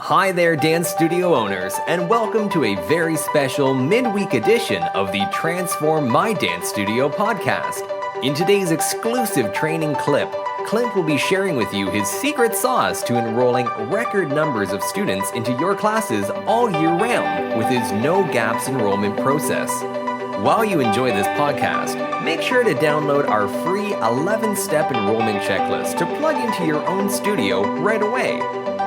Hi there, dance studio owners, and welcome to a very special midweek edition of the Transform My Dance Studio podcast. In today's exclusive training clip, Clint will be sharing with you his secret sauce to enrolling record numbers of students into your classes all year round with his no gaps enrollment process. While you enjoy this podcast, make sure to download our free 11-step enrollment checklist to plug into your own studio right away.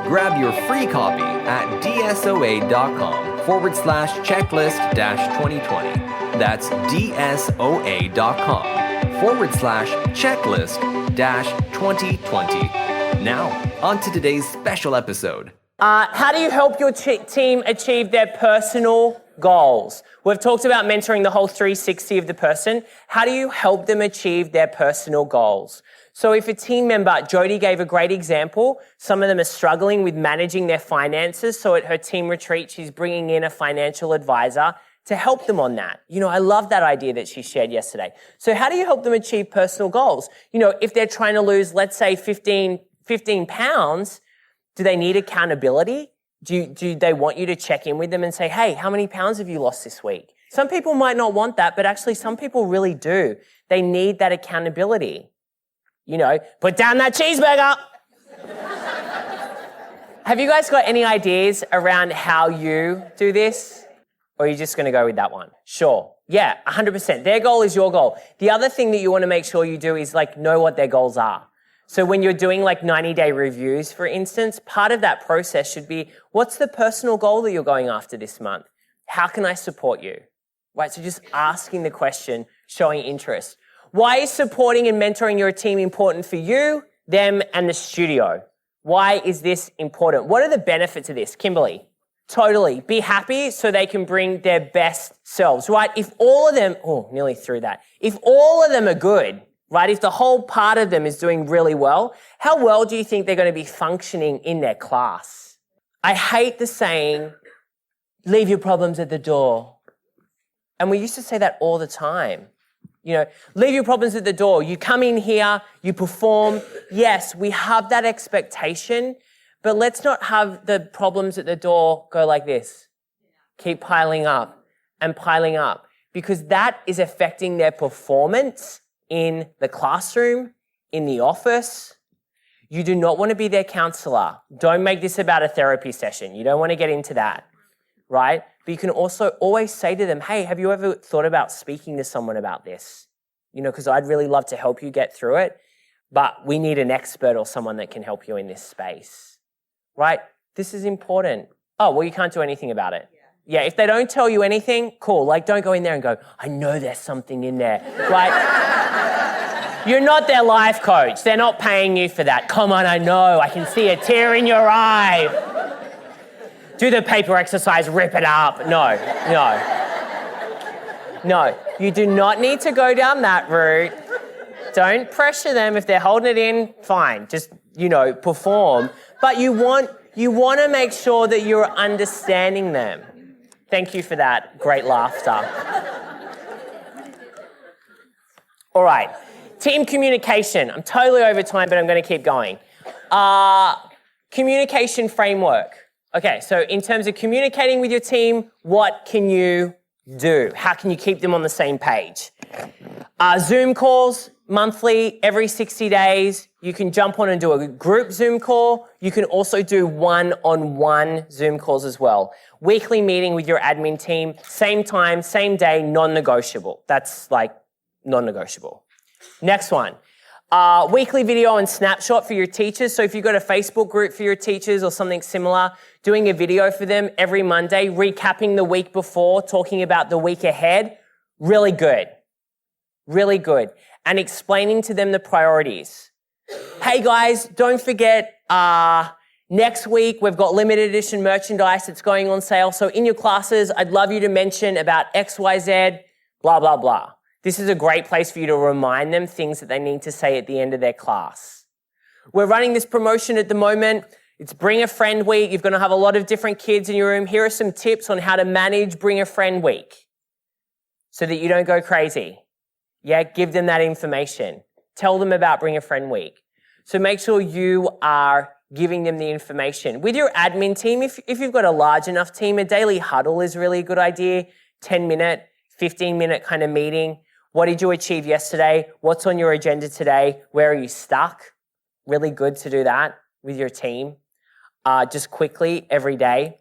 Grab your free copy at dsoa.com/checklist-2020. That's dsoa.com/checklist-2020. Now, on to today's special episode. How do you help your team achieve their personal goals? We've talked about mentoring the whole 360 of the person. How do you help them achieve their personal goals? So if a team member, Jody gave a great example, some of them are struggling with managing their finances. So at her team retreat, she's bringing in a financial advisor to help them on that. You know, I love that idea that she shared yesterday. So how do you help them achieve personal goals? You know, if they're trying to lose, let's say 15 pounds, do they need accountability? Do they want you to check in with them and say, hey, how many pounds have you lost this week? Some people might not want that, but actually some people really do. They need that accountability. You know, put down that cheeseburger. Have you guys got any ideas around how you do this? Or are you just going to go with that one? Sure. Yeah, 100%. Their goal is your goal. The other thing that you want to make sure you do is know what their goals are. So when you're doing 90-day reviews, for instance, part of that process should be, what's the personal goal that you're going after this month? How can I support you? Right? So just asking the question, showing interest. Why is supporting and mentoring your team important for you, them, and the studio? Why is this important? What are the benefits of this? Kimberly? Totally. Be happy so they can bring their best selves, right? If all of them, nearly threw that. If all of them are good, right? If the whole part of them is doing really well, how well do you think they're going to be functioning in their class? I hate the saying, leave your problems at the door. And we used to say that all the time. You know, leave your problems at the door. You come in here, you perform. Yes, we have that expectation, but let's not have the problems at the door go like this. Keep piling up, because that is affecting their performance in the classroom, in the office. You do not want to be their counselor. Don't make this about a therapy session. You don't want to get into that, right? But you can also always say to them, hey, have you ever thought about speaking to someone about this? You know, because I'd really love to help you get through it, but we need an expert or someone that can help you in this space, right? This is important. Oh, well, you can't do anything about it. Yeah, if they don't tell you anything, cool. Don't go in there and go, I know there's something in there, right? You're not their life coach. They're not paying you for that. Come on, I know. I can see a tear in your eye. Do the paper exercise, rip it up. No. You do not need to go down that route. Don't pressure them. If they're holding it in, fine. Just, perform. But you want to make sure that you're understanding them. Thank you for that. Great laughter. All right. Team communication. I'm totally over time, but I'm going to keep going. Communication framework. Okay, so in terms of communicating with your team, what can you do? How can you keep them on the same page? Zoom calls, monthly, every 60 days. You can jump on and do a group Zoom call. You can also do one-on-one Zoom calls as well. Weekly meeting with your admin team, same time, same day, non-negotiable. That's non-negotiable. Next one. Weekly video and snapshot for your teachers. So if you've got a Facebook group for your teachers or something similar, doing a video for them every Monday, recapping the week before, talking about the week ahead, really good. Really good. And explaining to them the priorities. Hey guys, don't forget, next week we've got limited edition merchandise that's going on sale. So in your classes, I'd love you to mention about XYZ, blah, blah, blah. This is a great place for you to remind them things that they need to say at the end of their class. We're running this promotion at the moment. It's Bring a Friend Week. You're going to have a lot of different kids in your room. Here are some tips on how to manage Bring a Friend Week so that you don't go crazy. Yeah, give them that information. Tell them about Bring a Friend Week. So make sure you are giving them the information. With your admin team, if you've got a large enough team, a daily huddle is really a good idea. 10-minute, 15-minute kind of meeting. What did you achieve yesterday? What's on your agenda today? Where are you stuck? Really good to do that with your team. Just quickly every day.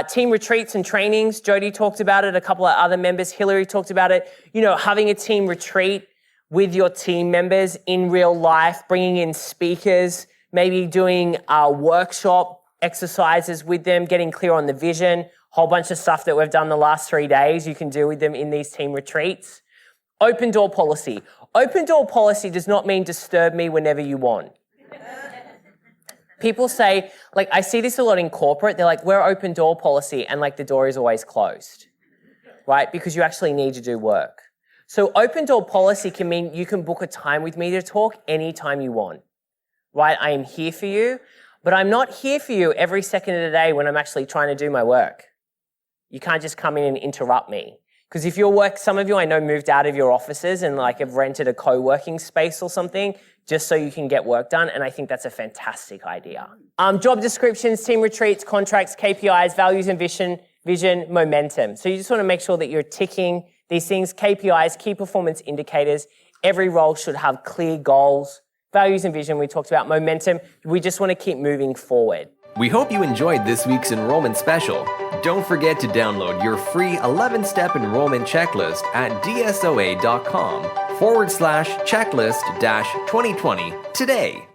Team retreats and trainings. Jody talked about it. A couple of other members. Hillary talked about it. Having a team retreat with your team members in real life, bringing in speakers, maybe doing workshop exercises with them, getting clear on the vision, whole bunch of stuff that we've done the last 3 days you can do with them in these team retreats. Open door policy. Open door policy does not mean disturb me whenever you want. People say, I see this a lot in corporate, they're like, we're open door policy, and the door is always closed, right? Because you actually need to do work. So open door policy can mean you can book a time with me to talk anytime you want, right? I am here for you, but I'm not here for you every second of the day when I'm actually trying to do my work. You can't just come in and interrupt me. Because if your work, some of you I know moved out of your offices and have rented a co-working space or something just so you can get work done, and I think that's a fantastic idea. Job descriptions, team retreats, contracts, KPIs, values and vision, momentum. So you just want to make sure that you're ticking these things, KPIs, key performance indicators. Every role should have clear goals. Values and vision, we talked about momentum. We just want to keep moving forward. We hope you enjoyed this week's enrollment special. Don't forget to download your free 11-step enrollment checklist at dsoa.com/checklist-2020 today.